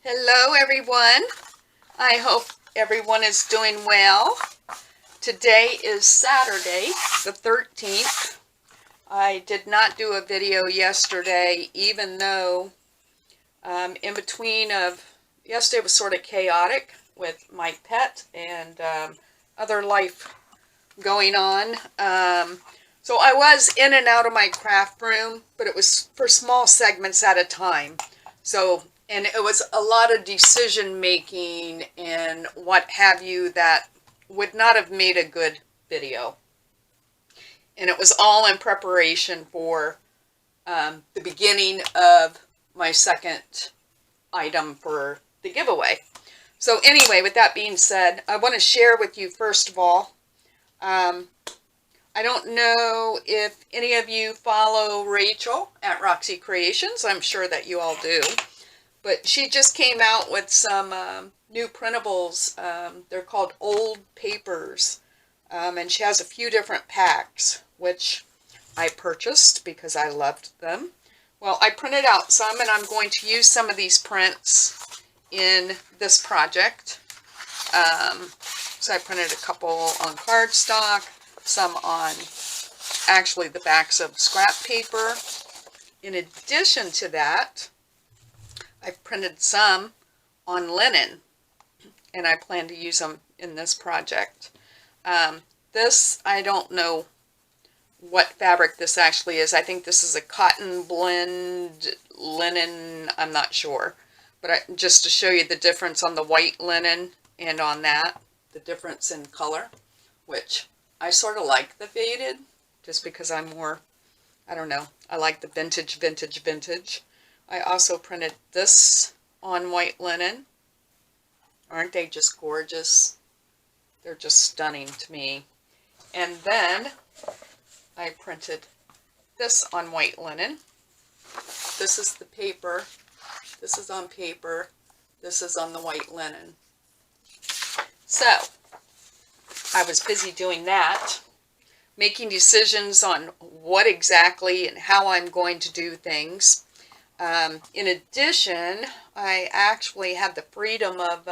Hello everyone. I hope everyone is doing well. Today is Saturday the 13th. I did not do a video yesterday, even though in between of yesterday was sort of chaotic with my pet and other life going on. So I was in and out of my craft room, but it was for small segments at a time. And it was a lot of decision making and what have you that would not have made a good video. And it was all in preparation for the beginning of my second item for the giveaway. So anyway, with that being said, I want to share with you first of all, I don't know if any of you follow Rachel at Roxy Creations. I'm sure that you all do. But she just came out with some new printables. They're called Old Papers. And she has a few different packs, which I purchased because I loved them. Well, I printed out some, and I'm going to use some of these prints in this project. So I printed a couple on cardstock, some on actually the backs of scrap paper. In addition to that, I've printed some on linen, and I plan to use them in this project. This, I don't know what fabric this actually is. I think this is a cotton blend linen. I'm not sure. But just to show you the difference on the white linen and on that, the difference in color, which I sort of like the faded, just because I'm more, I don't know, I like the vintage. I also printed this on white linen. Aren't they just gorgeous? They're just stunning to me. And then I printed this on white linen. This is the paper. This is on paper. This is on the white linen. So, I was busy doing that, making decisions on what exactly and how I'm going to do things. In addition, I actually had the freedom of,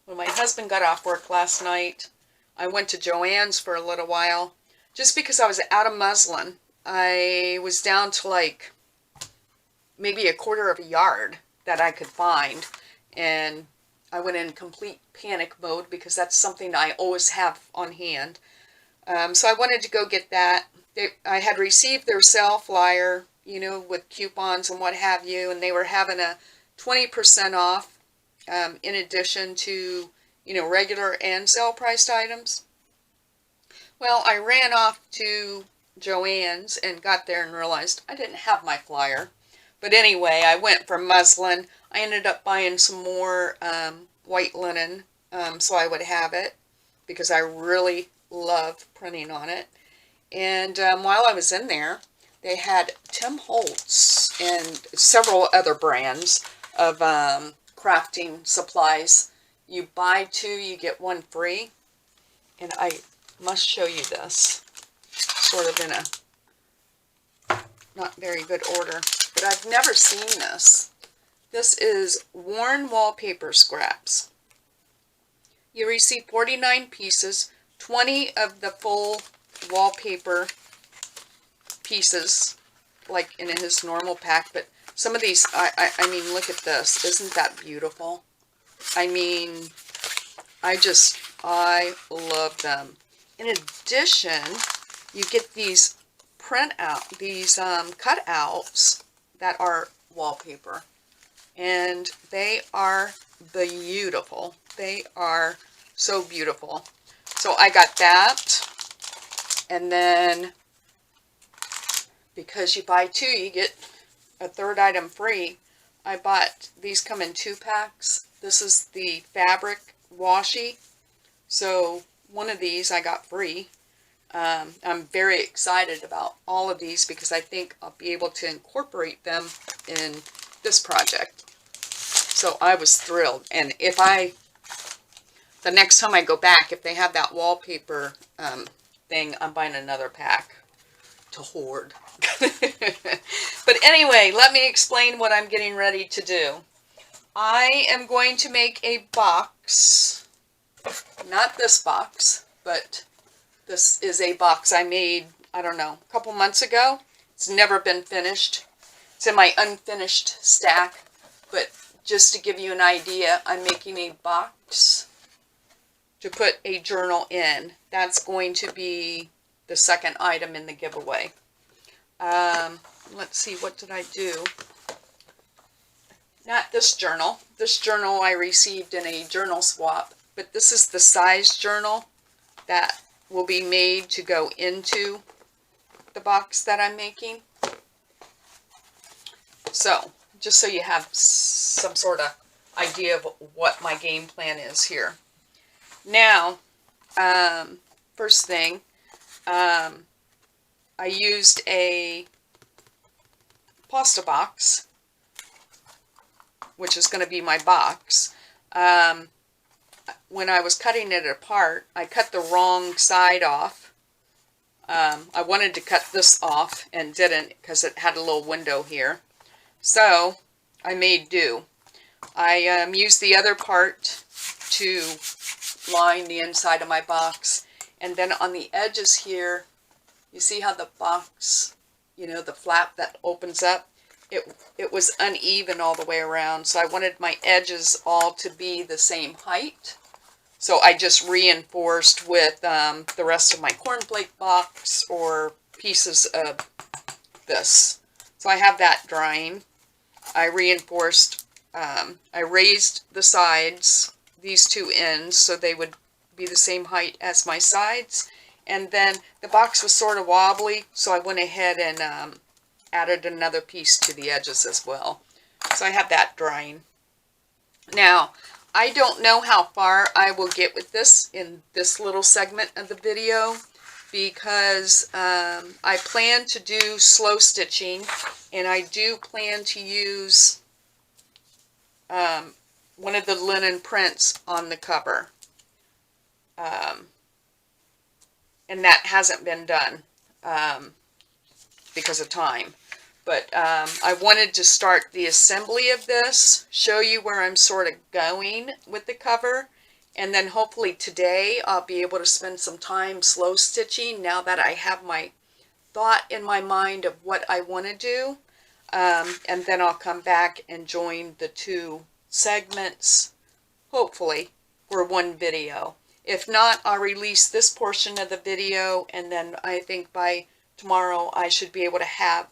when my husband got off work last night, I went to Joann's for a little while, just because I was out of muslin. I was down to like maybe a quarter of a yard that I could find, and I went in complete panic mode because that's something I always have on hand. So I wanted to go get that. I had received their sale flyer, you know, with coupons and what have you, and they were having a 20% off in addition to, you know, regular and sale priced items. Well, I ran off to Joann's and got there and realized I didn't have my flyer. But anyway, I went for muslin. I ended up buying some more white linen so I would have it, because I really love printing on it. And while I was in there, they had Tim Holtz and several other brands of crafting supplies. You buy two, you get one free. And I must show you this, sort of in a not very good order. But I've never seen this. This is worn wallpaper scraps. You receive 49 pieces, 20 of the full wallpaper pieces, like in his normal pack. But some of these, I mean, look at this. Isn't that beautiful? I mean, I love them. In addition, you get these cutouts that are wallpaper, and they are beautiful. They are so beautiful. So I got that, and then because you buy two, you get a third item free. I bought, these come in 2-packs. This is the fabric washi, so one of these I got free. I'm very excited about all of these because I think I'll be able to incorporate them in this project. So I was thrilled. And if the next time I go back, if they have that wallpaper thing, I'm buying another pack to hoard. But anyway, let me explain what I'm getting ready to do. I am going to make a box, not this box, but this is a box I made, I don't know, a couple months ago. It's never been finished. It's in my unfinished stack, but just to give you an idea, I'm making a box to put a journal in. That's going to be the second item in the giveaway. Let's see, what did I do? Not this journal. This journal I received in a journal swap, but this is the size journal that will be made to go into the box that I'm making. So, just so you have some sort of idea of what my game plan is here. Now, first thing, I used a pasta box, which is going to be my box. When I was cutting it apart, I cut the wrong side off. I wanted to cut this off and didn't because it had a little window here. So I made do. I used the other part to line the inside of my box. And then on the edges here, you see how the box, you know, the flap that opens up, it was uneven all the way around. So I wanted my edges all to be the same height. So I just reinforced with the rest of my cornflake box or pieces of this. So I have that drying. I reinforced, I raised the sides, these two ends, so they would be the same height as my sides. And then the box was sort of wobbly, so I went ahead and added another piece to the edges as well. So I have that drying. Now, I don't know how far I will get with this in this little segment of the video, because I plan to do slow stitching, and I do plan to use one of the linen prints on the cover. And that hasn't been done because of time. But I wanted to start the assembly of this, show you where I'm sort of going with the cover, and then hopefully today I'll be able to spend some time slow stitching now that I have my thought in my mind of what I want to do. And then I'll come back and join the two segments, hopefully, for one video. If not, I'll release this portion of the video, and then I think by tomorrow I should be able to have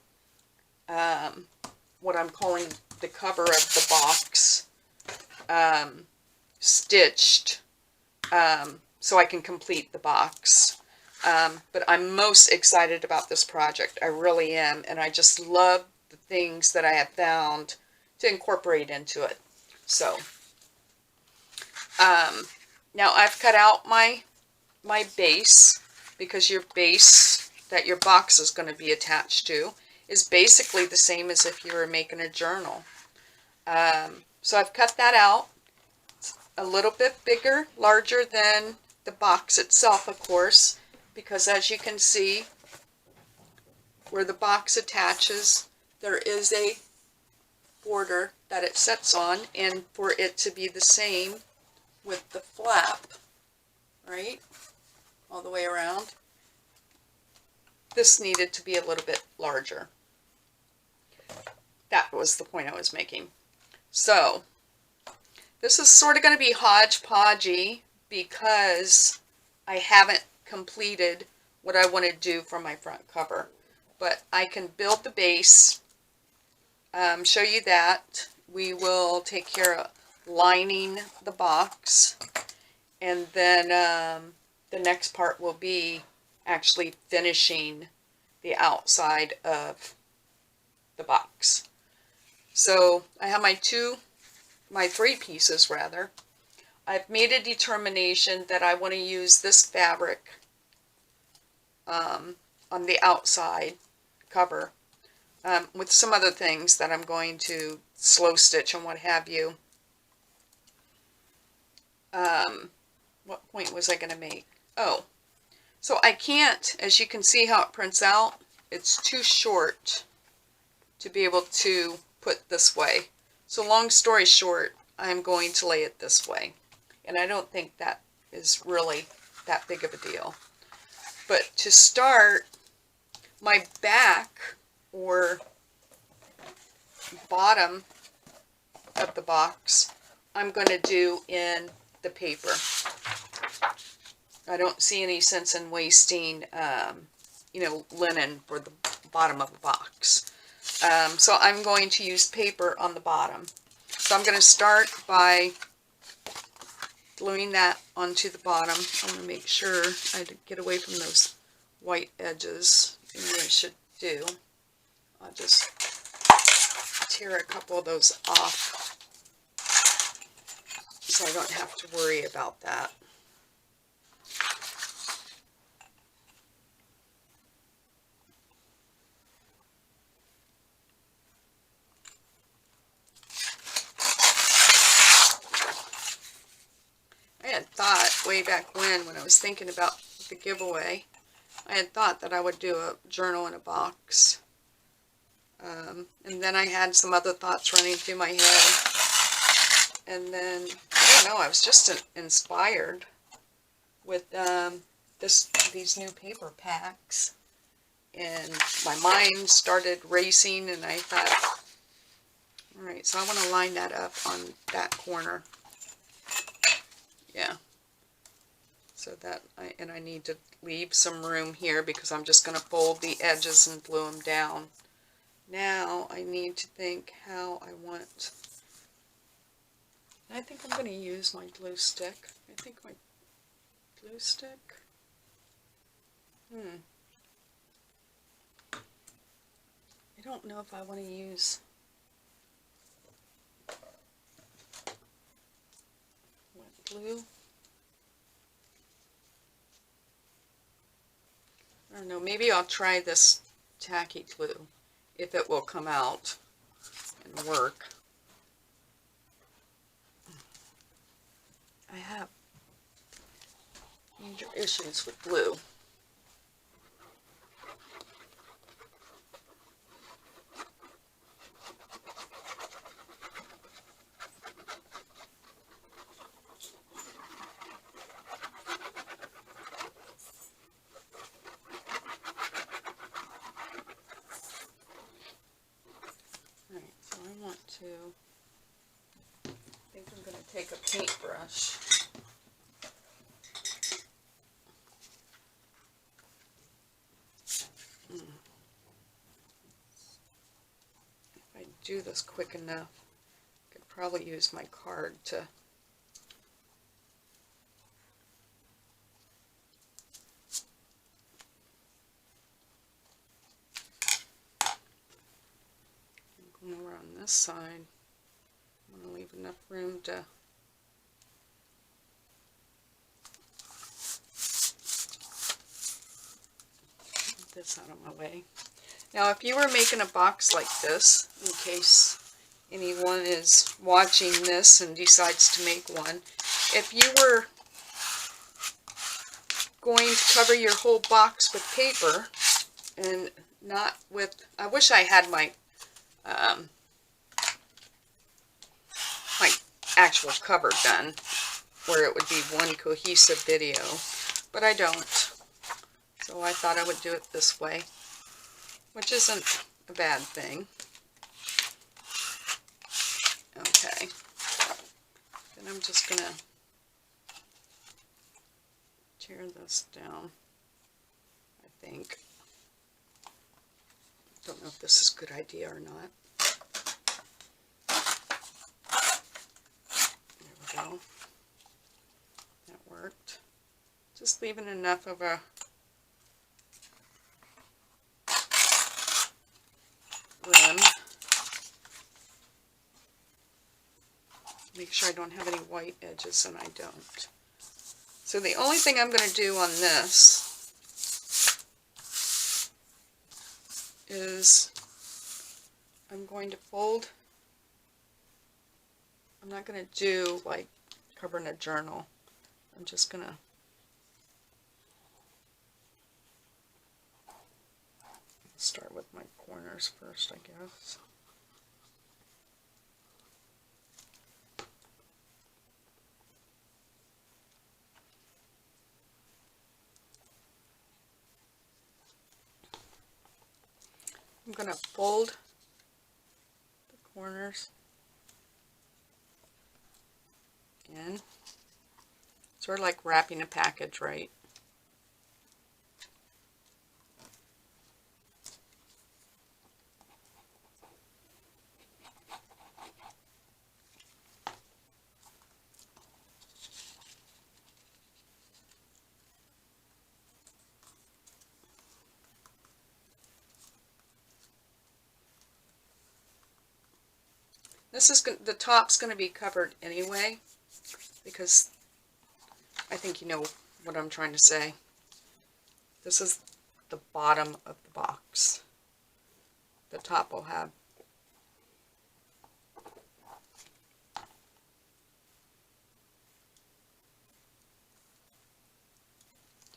what I'm calling the cover of the box stitched, so I can complete the box. But I'm most excited about this project. I really am, and I just love the things that I have found to incorporate into it. So, now I've cut out my base, because your base that your box is going to be attached to is basically the same as if you were making a journal. So I've cut that out. It's a little bit bigger, larger than the box itself, of course, because as you can see, where the box attaches, there is a border that it sets on, and for it to be the same with the flap, right, all the way around, this needed to be a little bit larger. That was the point I was making. So, this is sort of going to be hodgepodgey because I haven't completed what I want to do for my front cover. But I can build the base, show you that. We will take care of lining the box, and then the next part will be actually finishing the outside of the box. So I have my three pieces rather. I've made a determination that I want to use this fabric on the outside cover with some other things that I'm going to slow stitch and what have you. What point was I going to make? Oh, so I can't, as you can see how it prints out, it's too short to be able to put this way. So long story short, I'm going to lay it this way. And I don't think that is really that big of a deal. But to start, my back or bottom of the box, I'm going to do in the paper. I don't see any sense in wasting, linen for the bottom of a box. So I'm going to use paper on the bottom. So I'm going to start by gluing that onto the bottom. I want to make sure I get away from those white edges. You know what I should do? I'll just tear a couple of those off so I don't have to worry about that. I had thought way back when I was thinking about the giveaway, I had thought that I would do a journal in a box. And then I had some other thoughts running through my head. And then, I don't know, I was just inspired with these new paper packs. And my mind started racing, and I thought, all right, so I want to line that up on that corner. Yeah. So that, I need to leave some room here because I'm just going to fold the edges and glue them down. Now I need to think how I want. I think I'm going to use my glue stick. I think my glue stick. I don't know if I want to use what glue. I don't know. Maybe I'll try this tacky glue if it will come out and work. I have major issues with glue. Alright, so I want to, I think I'm going to take a paintbrush. If I do this quick enough, I could probably use my card to go over on this side. I want to leave enough room to get this out of my way. Now, if you were making a box like this, in case anyone is watching this and decides to make one, if you were going to cover your whole box with paper and not with, I wish I had my my actual cover done where it would be one cohesive video, but I don't. So I thought I would do it this way, which isn't a bad thing. Okay, then I'm just gonna tear this down, I think. Don't know if this is a good idea or not. There we go. That worked. Just leaving enough of a rim. Make sure I don't have any white edges, and I don't. So the only thing I'm going to do on this is I'm going to fold. I'm not going to do like covering a journal. I'm just going to start with my corners first, I guess. going to fold the corners in. Sort of like wrapping a package, right? This is the top's going to be covered anyway, because I think you know what I'm trying to say. This is the bottom of the box. The top will have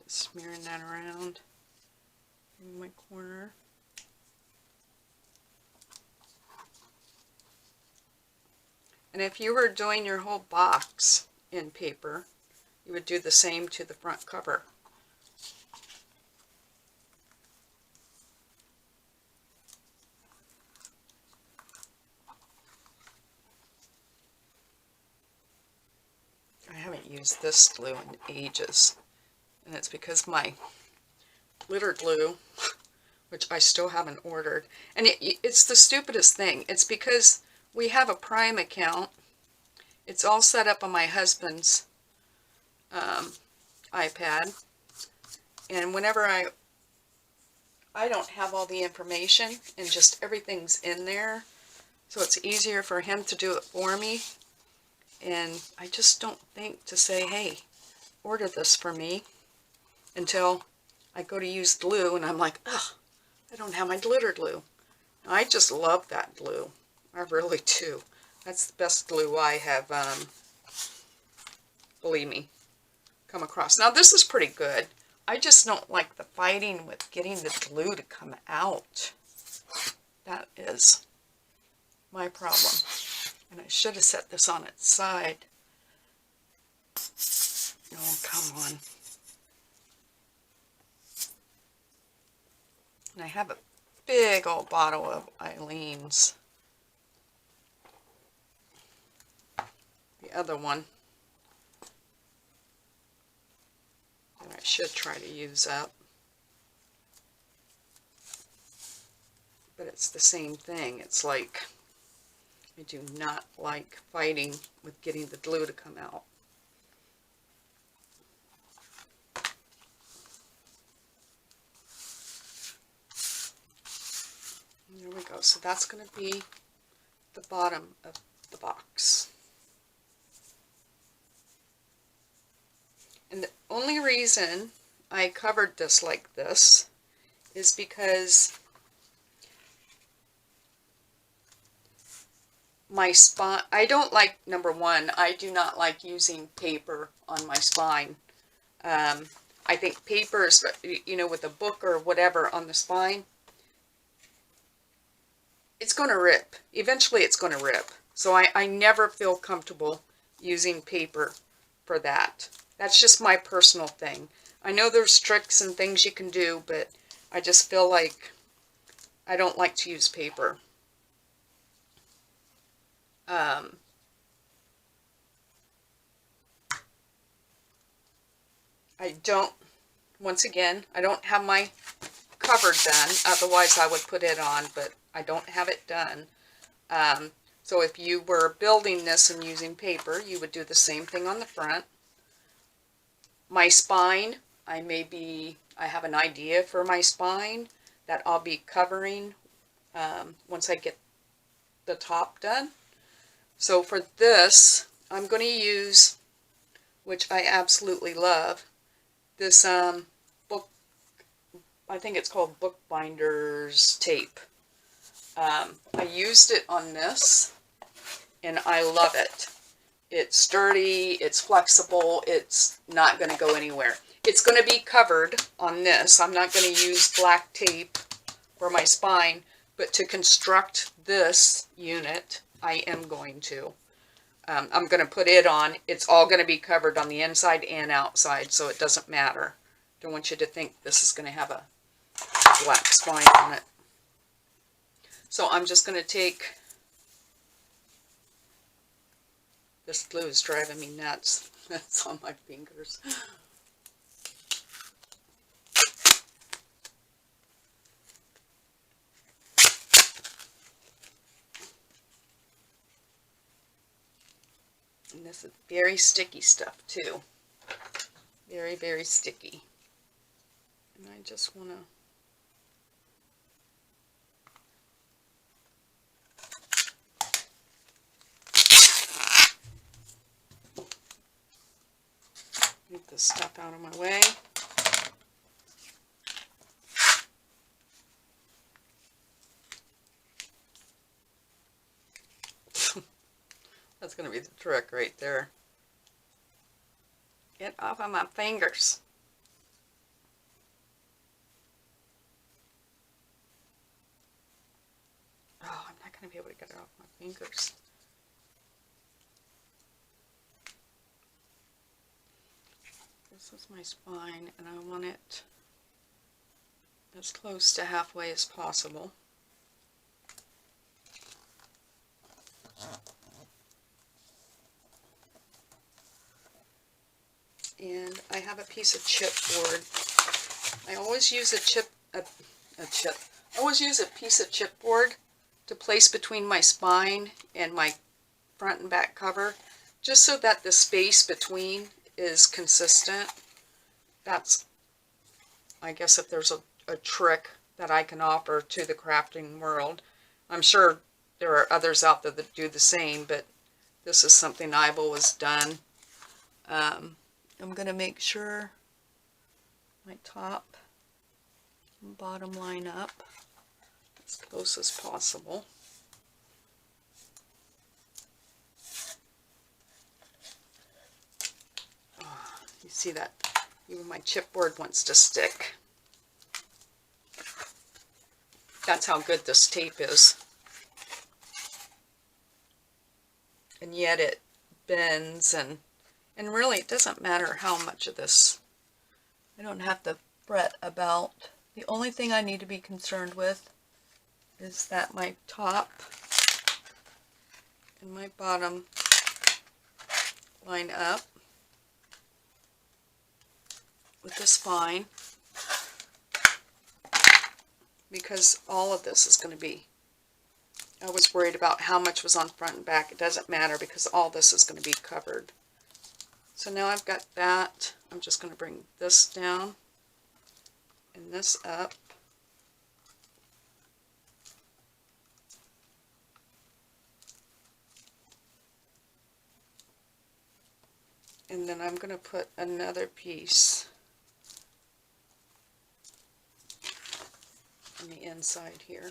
just smearing that around in my corner. And if you were doing your whole box in paper, you would do the same to the front cover. I haven't used this glue in ages, and it's because my glitter glue, which I still haven't ordered, and it's the stupidest thing. It's because we have a Prime account. It's all set up on my husband's iPad, and whenever I don't have all the information and just everything's in there, so it's easier for him to do it for me. And I just don't think to say, hey, order this for me, until I go to use glue and I'm like, ugh, I don't have my glitter glue. I just love that glue. I really do. That's the best glue I have, believe me, come across. Now this is pretty good. I just don't like the fighting with getting the glue to come out. That is my problem. And I should have set this on its side. Oh, come on. And I have a big old bottle of Eileen's. The other one that I should try to use up. But it's the same thing. It's like, I do not like fighting with getting the glue to come out. And there we go. So that's going to be the bottom of the box. And the only reason I covered this like this is because my spine, I don't like, number one, I do not like using paper on my spine. I think paper is, you know, with a book or whatever on the spine, it's going to rip. Eventually it's going to rip. So I never feel comfortable using paper for that. That's just my personal thing. I know there's tricks and things you can do, but I just feel like I don't like to use paper. I don't, once again, I don't have my cover done, otherwise I would put it on, but I don't have it done. So if you were building this and using paper, you would do the same thing on the front. My spine, I have an idea for my spine that I'll be covering once I get the top done. So for this, I'm going to use, which I absolutely love, this book, I think it's called Bookbinder's tape. I used it on this, and I love it. It's sturdy, it's flexible, it's not going to go anywhere. It's going to be covered on this. I'm not going to use black tape for my spine, but to construct this unit, I am going to. I'm going to put it on. It's all going to be covered on the inside and outside, so it doesn't matter. Don't want you to think this is going to have a black spine on it. So I'm just going to take, this glue is driving me nuts. That's on my fingers. And this is very sticky stuff too. Very, very sticky. And I just want to get this stuff out of my way. That's going to be the trick right there. Get off of my fingers. Oh, I'm not going to be able to get it off my fingers. This is my spine, and I want it as close to halfway as possible. And I have a piece of chipboard. I always use I always use a piece of chipboard to place between my spine and my front and back cover, just so that the space between is consistent. That's, I guess, if there's a trick that I can offer to the crafting world. I'm sure there are others out there that do the same, but this is something I've always done. I'm going to make sure my top and bottom line up as close as possible. Oh, you see that? Even my chipboard wants to stick. That's how good this tape is. And yet it bends, and really it doesn't matter how much of this. I don't have to fret about. The only thing I need to be concerned with is that my top and my bottom line up with the spine, because all of this is going to be, I was worried about how much was on front and back. It doesn't matter because all this is going to be covered. So now I've got that. I'm just going to bring this down and this up. And then I'm going to put another piece on the inside here.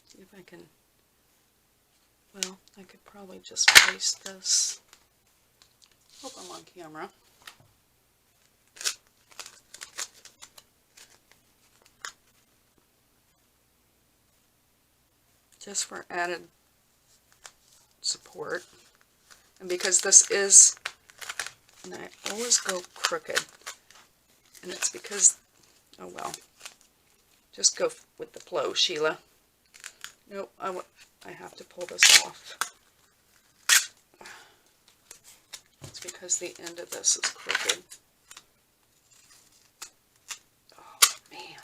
See if I can, well, I could probably just place this. Hope I'm on camera. Just for added support. And because this is, and I always go crooked, and it's because, oh well, just go with the flow, Sheila. Nope, I have to pull this off. It's because the end of this is crooked. Oh man,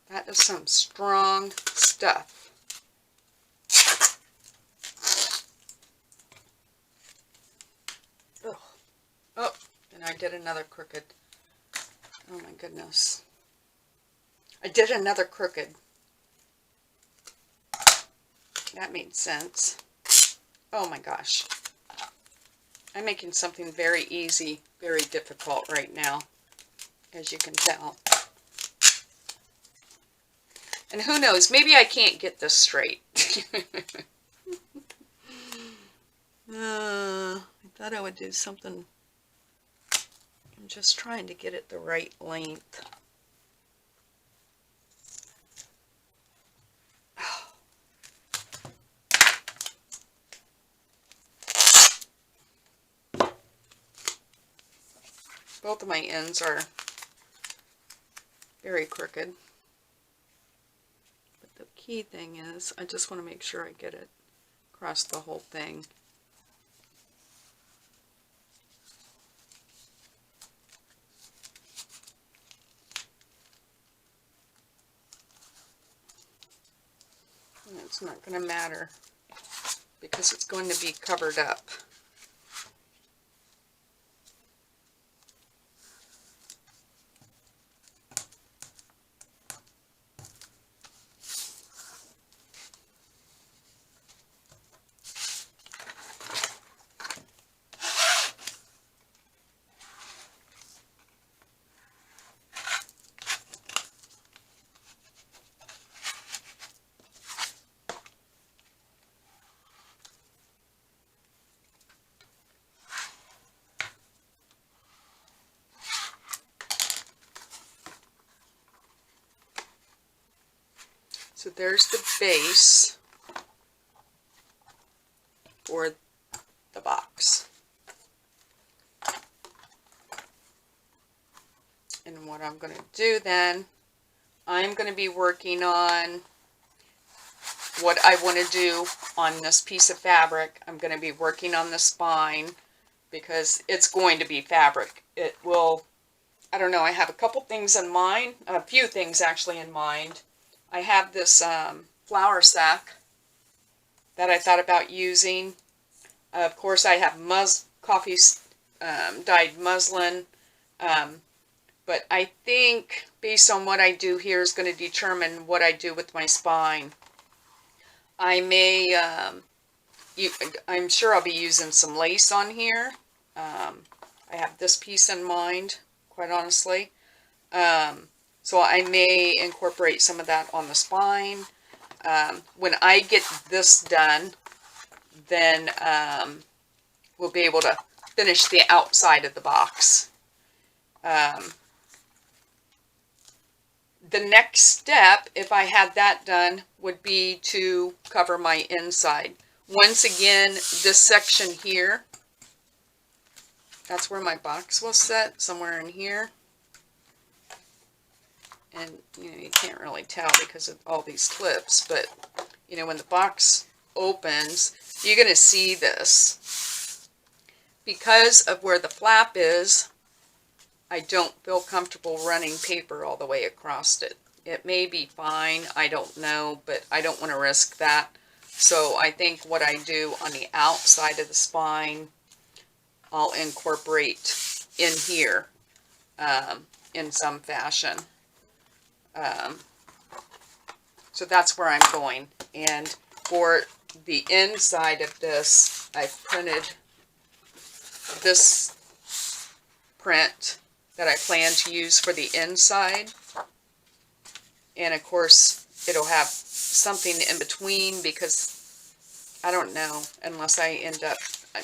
that is some strong stuff. Oh, and I did another crooked. Oh my goodness. I did another crooked. That made sense. Oh my gosh. I'm making something very easy, very difficult right now, as you can tell. And who knows, maybe I can't get this straight. I thought I would do something. I'm just trying to get it the right length. Both of my ends are very crooked. But the key thing is, I just want to make sure I get it across the whole thing. And it's not going to matter because it's going to be covered up. So there's the base for the box. And what I'm going to do then, I'm going to be working on what I want to do on this piece of fabric. I'm going to be working on the spine because it's going to be fabric. It will, I don't know, I have a couple things in mind, a few things actually in mind. I have this flour sack that I thought about using. Of course, I have coffee dyed muslin, but I think based on what I do here is going to determine what I do with my spine. I may, I'm sure I'll be using some lace on here. I have this piece in mind, quite honestly. So I may incorporate some of that on the spine. When I get this done, then we'll be able to finish the outside of the box. The next step, if I had that done, would be to cover my inside. Once again, this section here, that's where my box will sit, somewhere in here. And, you know, you can't really tell because of all these clips, but, you know, when the box opens, you're going to see this. Because of where the flap is, I don't feel comfortable running paper all the way across it. It may be fine, I don't know, but I don't want to risk that. So I think what I do on the outside of the spine, I'll incorporate in here in some fashion. So that's where I'm going. And for the inside of this, I've printed this print that I plan to use for the inside. And of course, it'll have something in between because I don't know, unless I end up,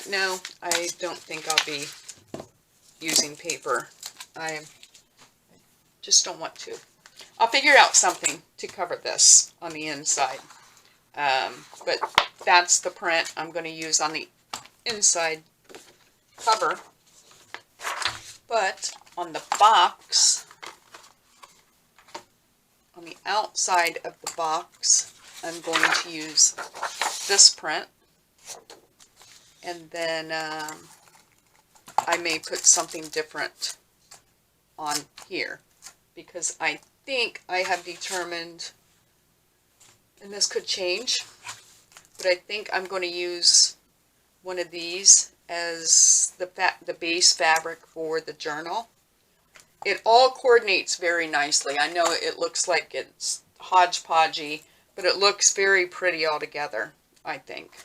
no, I don't think I'll be using paper. I just don't want to. I'll figure out something to cover this on the inside. But that's the print I'm going to use on the inside cover. But on the box, on the outside of the box, I'm going to use this print. And then I may put something different on here because I think I have determined, and this could change, but I think I'm going to use one of these as the base fabric for the journal. It all coordinates very nicely. I know it looks like it's hodgepodgey, but it looks very pretty all together, I think.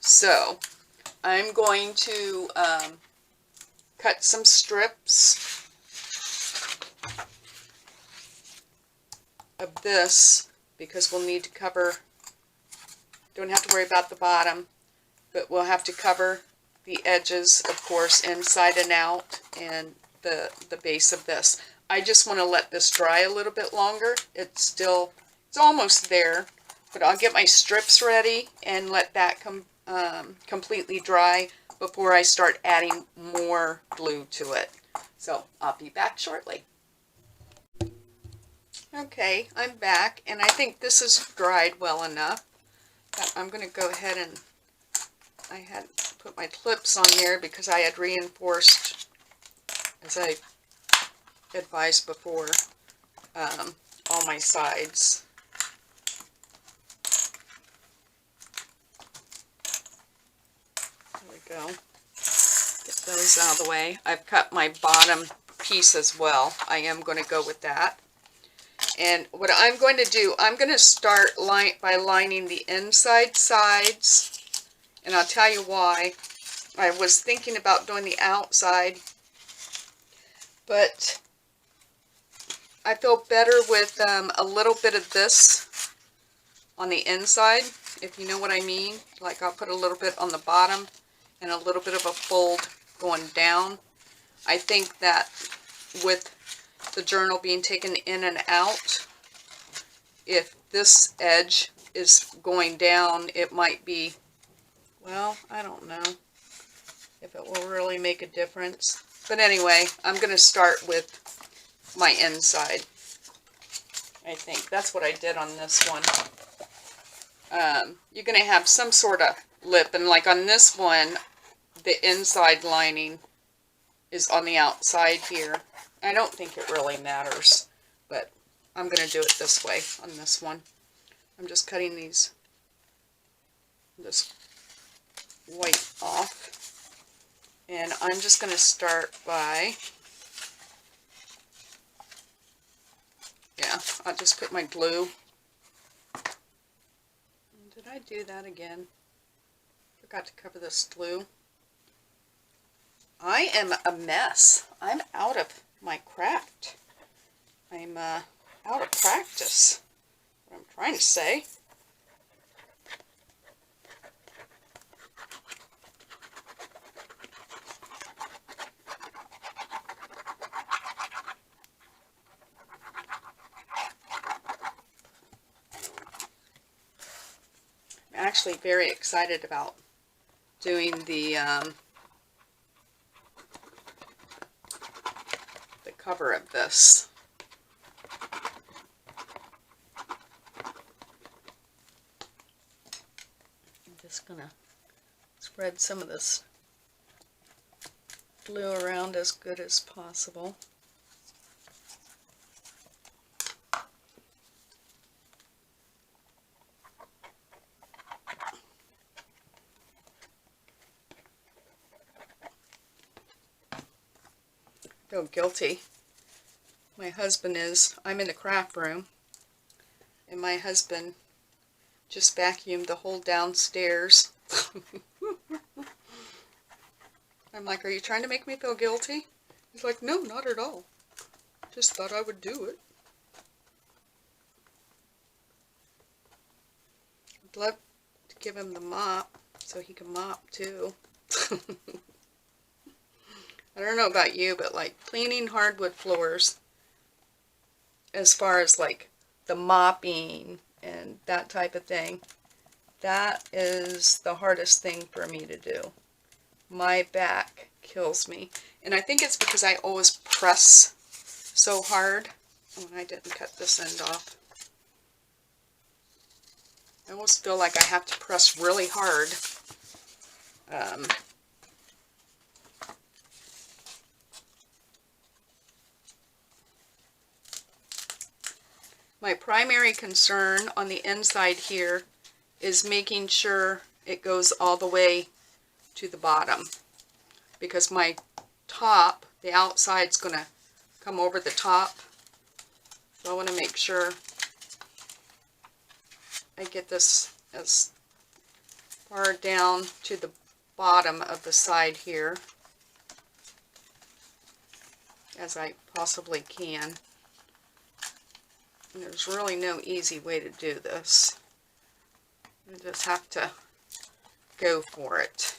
So I'm going to cut some strips of this because we'll need to cover, don't have to worry about the bottom, but we'll have to cover the edges, of course, inside and out, and the base of this. I just want to let this dry a little bit longer. It's almost there, but I'll get my strips ready and let that completely dry before I start adding more glue to it. So I'll be back shortly. Okay, I'm back, and I think this is dried well enough that I'm going to go ahead and I had put my clips on there because I had reinforced, as I advised before, all my sides. There we go. Get those out of the way. I've cut my bottom piece as well. I am going to go with that. And what I'm going to do, I'm going to start by lining the inside sides. And I'll tell you why. I was thinking about doing the outside, but I feel better with a little bit of this on the inside, if you know what I mean. Like I'll put a little bit on the bottom and a little bit of a fold going down. I think that with the journal being taken in and out, if this edge is going down, it might be, well, I don't know if it will really make a difference. But anyway, I'm going to start with my inside. I think that's what I did on this one. You're going to have some sort of lip, and like on this one, the inside lining is on the outside here. I don't think it really matters, but I'm going to do it this way on this one. I'm just cutting this white off, and I'm just going to start by, yeah, I'll just put my glue. Did I do that again? Forgot to cover this glue. I am a mess. I'm out of my craft. I'm out of practice. What I'm trying to say. I'm actually very excited about doing the cover of this. I'm just going to spread some of this glue around as good as possible. I feel guilty. My husband I'm in the craft room, and my husband just vacuumed the whole downstairs. I'm like, are you trying to make me feel guilty? He's like, no, not at all. Just thought I would do it. I'd love to give him the mop so he can mop too. I don't know about you, but like cleaning hardwood floors, as far as like the mopping and that type of thing, that is the hardest thing for me to do. My back kills me. And I think it's because I always press so hard. Oh, and I didn't cut this end off. I almost feel like I have to press really hard. My primary concern on the inside here is making sure it goes all the way to the bottom, because my top, the outside's going to come over the top. So I want to make sure I get this as far down to the bottom of the side here as I possibly can. And there's really no easy way to do this. You just have to go for it.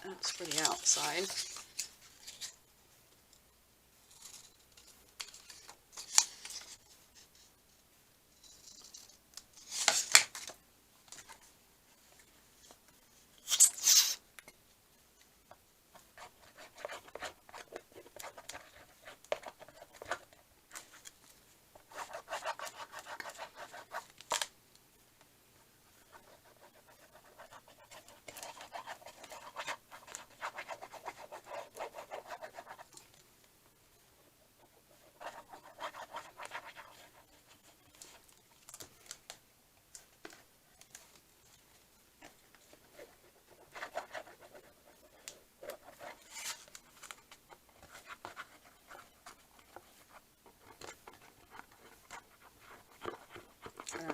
That's for the outside.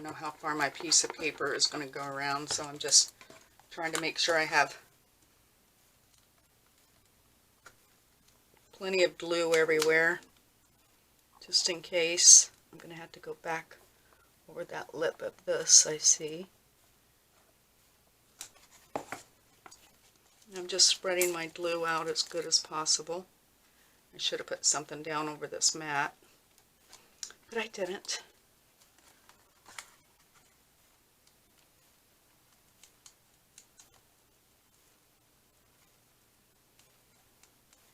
know how far my piece of paper is going to go around, so I'm just trying to make sure I have plenty of glue everywhere, just in case. I'm going to have to go back over that lip of this, I see. I'm just spreading my glue out as good as possible. I should have put something down over this mat, but I didn't.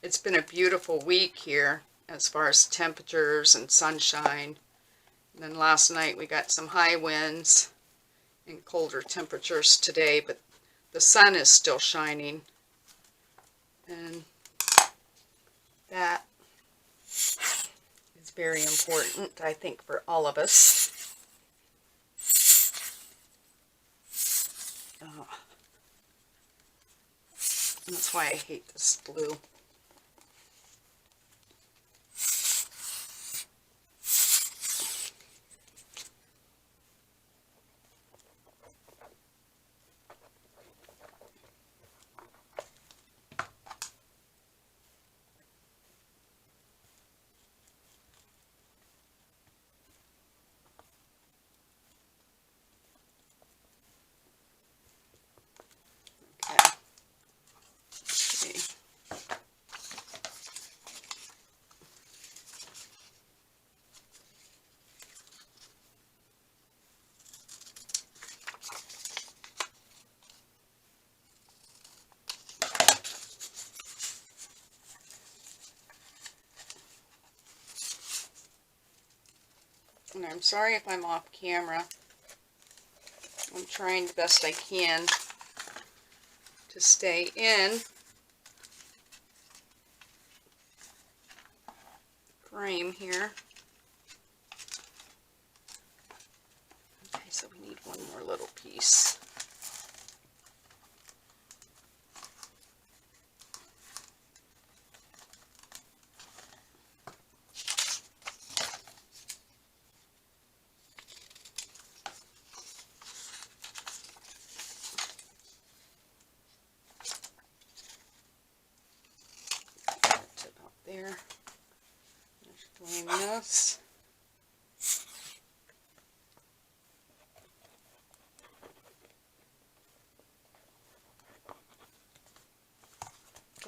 It's been a beautiful week here as far as temperatures and sunshine. And then last night we got some high winds and colder temperatures today, but the sun is still shining. And that is very important, I think, for all of us. Oh. And that's why I hate this glue. And I'm sorry if I'm off camera. I'm trying the best I can to stay in frame here. Okay, so we need one more little piece. There. Just doing this.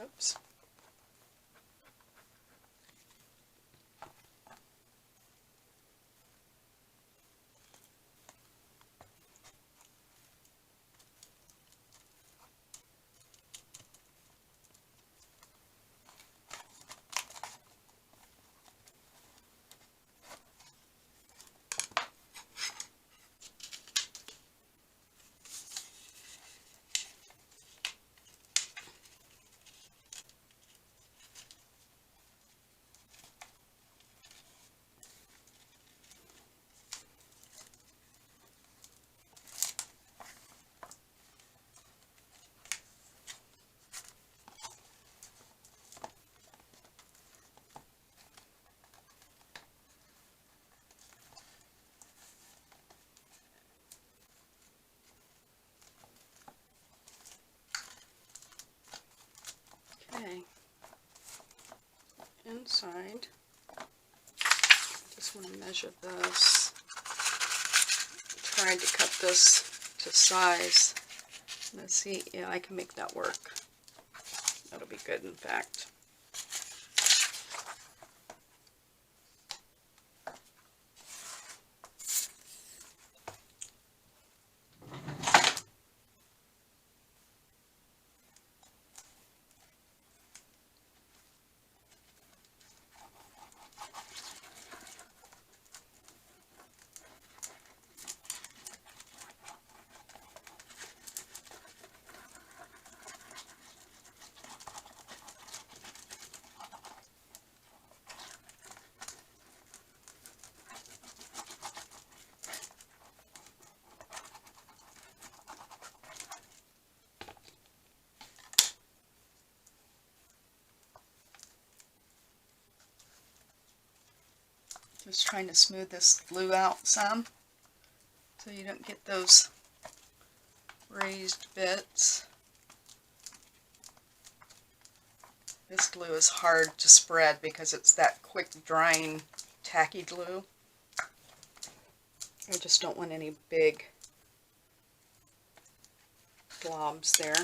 Oops. Okay, inside, just want to measure this. I'm trying to cut this to size. Let's see, yeah, I can make that work. That'll be good, in fact. Just trying to smooth this glue out some so you don't get those raised bits. This glue is hard to spread because it's that quick drying tacky glue. I just don't want any big blobs there.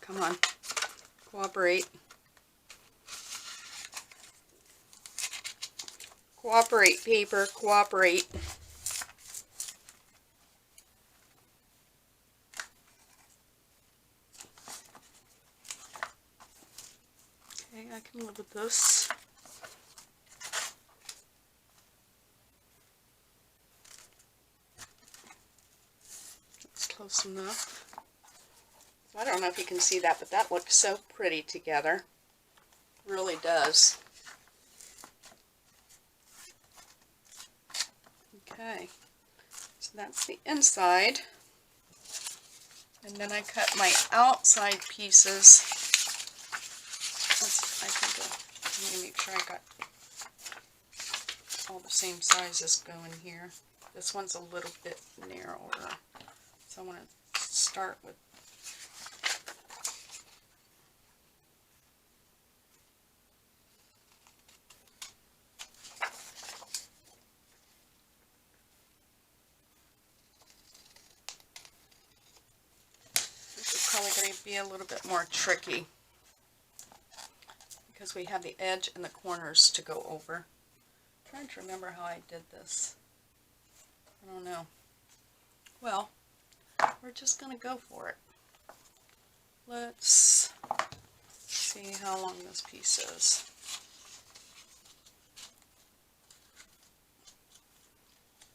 Come on, cooperate. Cooperate, paper, cooperate. Okay, I can live with this. That's close enough. I don't know if you can see that, but that looks so pretty together. It really does. Okay, so that's the inside. And then I cut my outside pieces. Let me make sure I got all the same sizes going here. This one's a little bit narrower. So I want to start with probably going to be a little bit more tricky because we have the edge and the corners to go over. I'm trying to remember how I did this. I don't know. Well, we're just going to go for it. Let's see how long this piece is.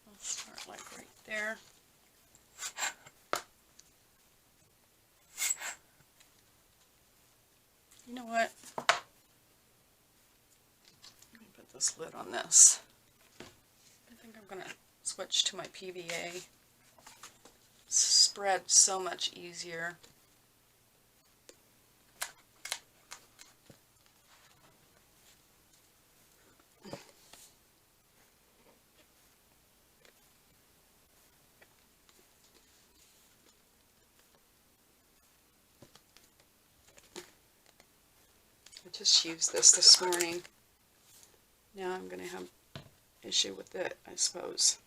Let's start like right there. You know what? Let me put this lid on this. I think I'm going to switch to my PVA. Spread so much easier. I just used this morning. Now I'm going to have issue with it, I suppose.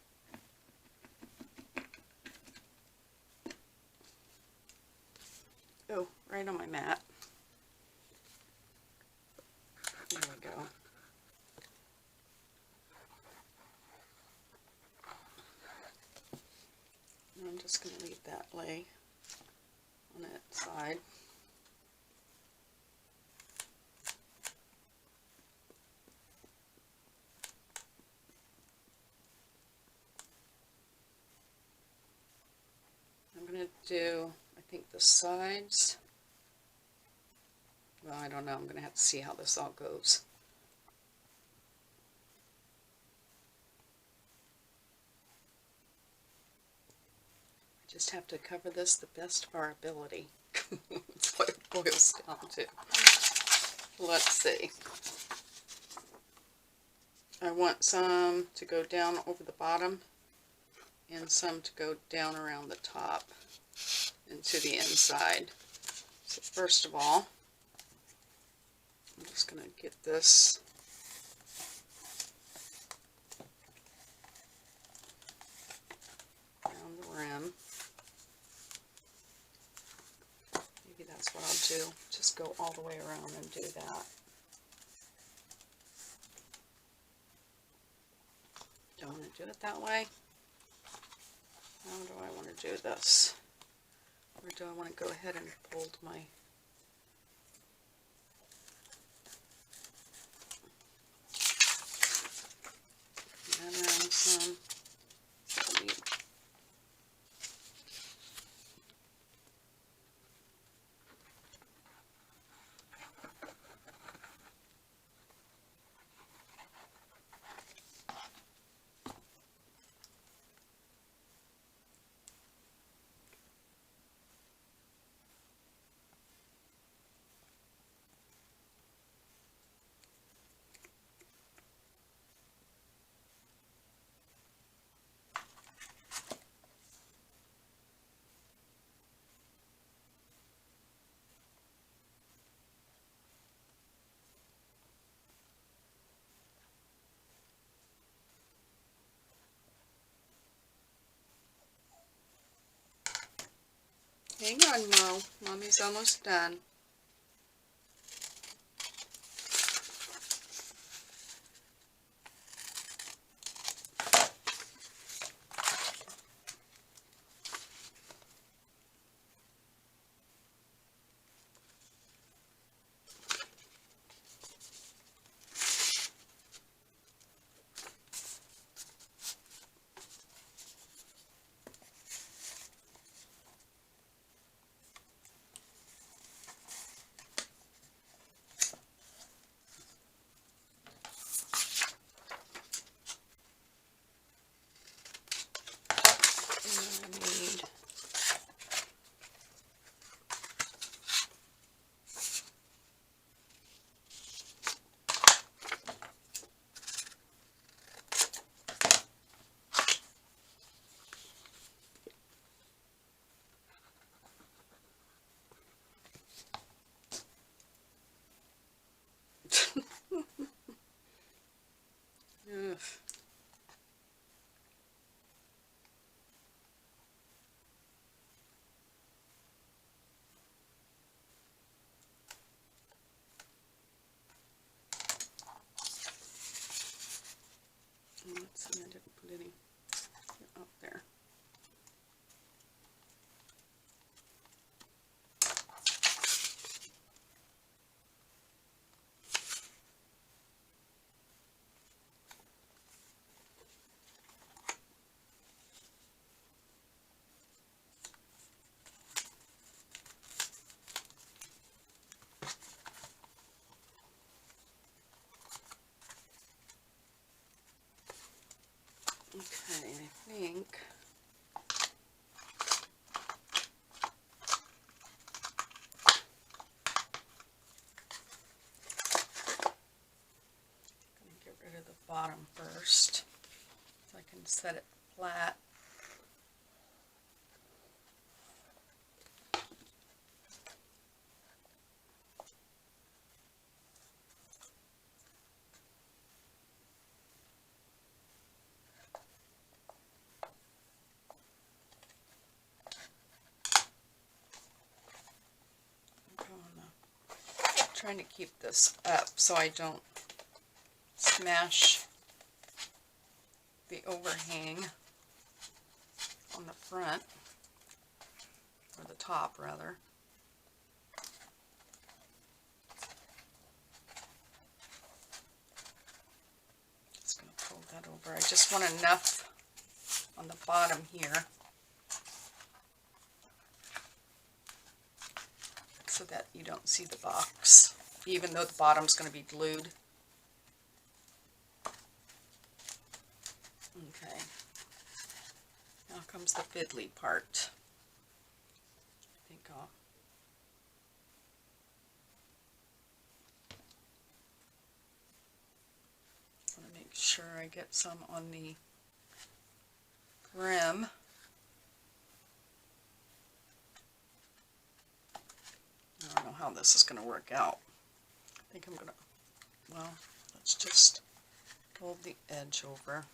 Oh, right on my mat. There we go. And I'm just going to leave that lay on that side. I'm going to do, I think, the sides. Well, I don't know. I'm going to have to see how this all goes. I just have to cover this the best of our ability. That's what it boils down to. Let's see. I want some to go down over the bottom and some to go down around the top and to the inside. So first of all, I'm just going to get this around the rim. Maybe that's what I'll do. Just go all the way around and do that. Don't want to do it that way. How do I want to do this? Or do I want to go ahead and fold my... add around some. Hang on, Mo. Mommy's almost done. Ugh. Let's see, I didn't put any up there. Okay, I think I'm going to get rid of the bottom first so I can set it flat. Trying to keep this up so I don't smash the overhang on the front, or the top rather. Just going to fold that over. I just want enough on the bottom here so that you don't see the box, even though the bottom's going to be glued. Okay, now comes the fiddly part. I think I'll want to make sure I get some on the rim. I don't know how this is going to work out. I think I'm going to, well, let's just fold the edge over.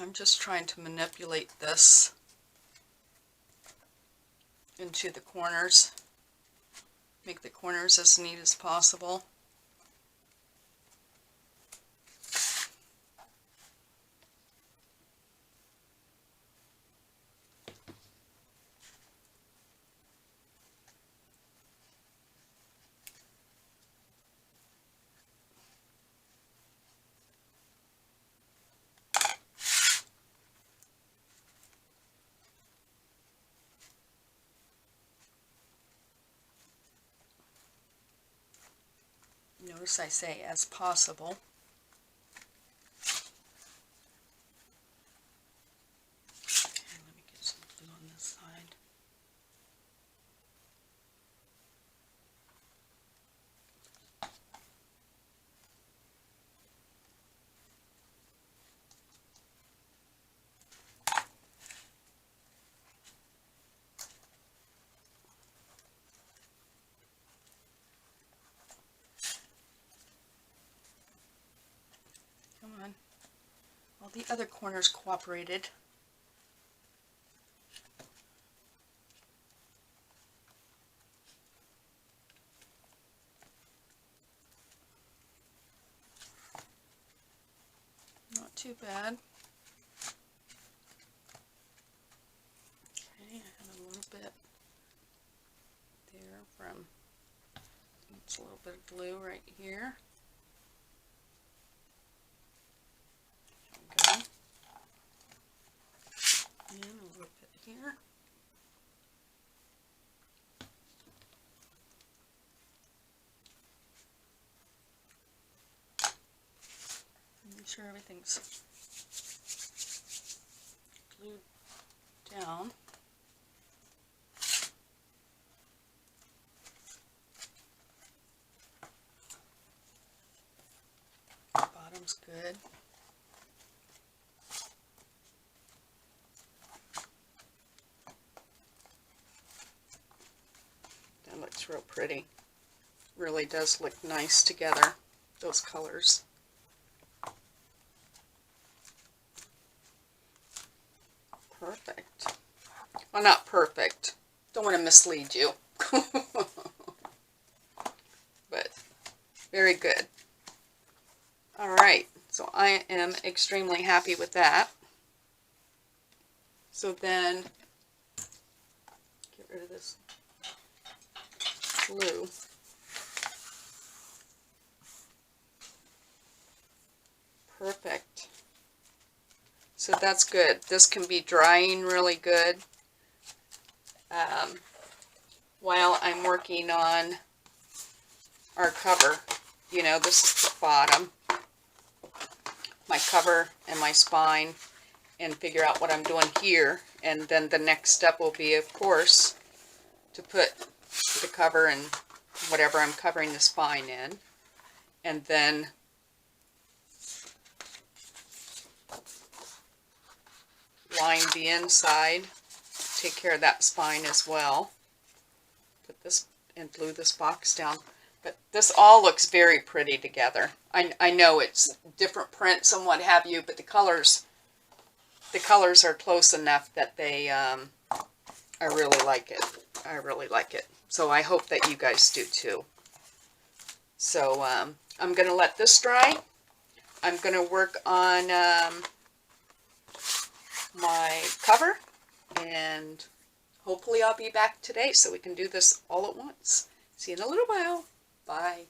I'm just trying to manipulate this into the corners, make the corners as neat as possible. Notice I say as possible. And let me get some glue on this side. Come on. All the other corners cooperated. Not too bad. Okay, I have a little bit there from, it's a little bit of glue right here. Okay. And a little bit here. Make sure everything's glued down. Bottom's good. That looks real pretty. Really does look nice together, those colors. Perfect. Well, not perfect. Don't want to mislead you. But very good. Alright, so I am extremely happy with that. So then, get rid of this glue. Perfect. So that's good. This can be drying really good while I'm working on our cover. You know, this is the bottom, my cover and my spine, and figure out what I'm doing here. And then the next step will be, of course, to put the cover and whatever I'm covering the spine in. And then line the inside, take care of that spine as well. Put this and glue this box down. But this all looks very pretty together. I know it's different prints and what have you, but the colors are close enough that they I really like it. I really like it. So I hope that you guys do too. So I'm going to let this dry. I'm going to work on my cover, and hopefully I'll be back today so we can do this all at once. See you in a little while. Bye.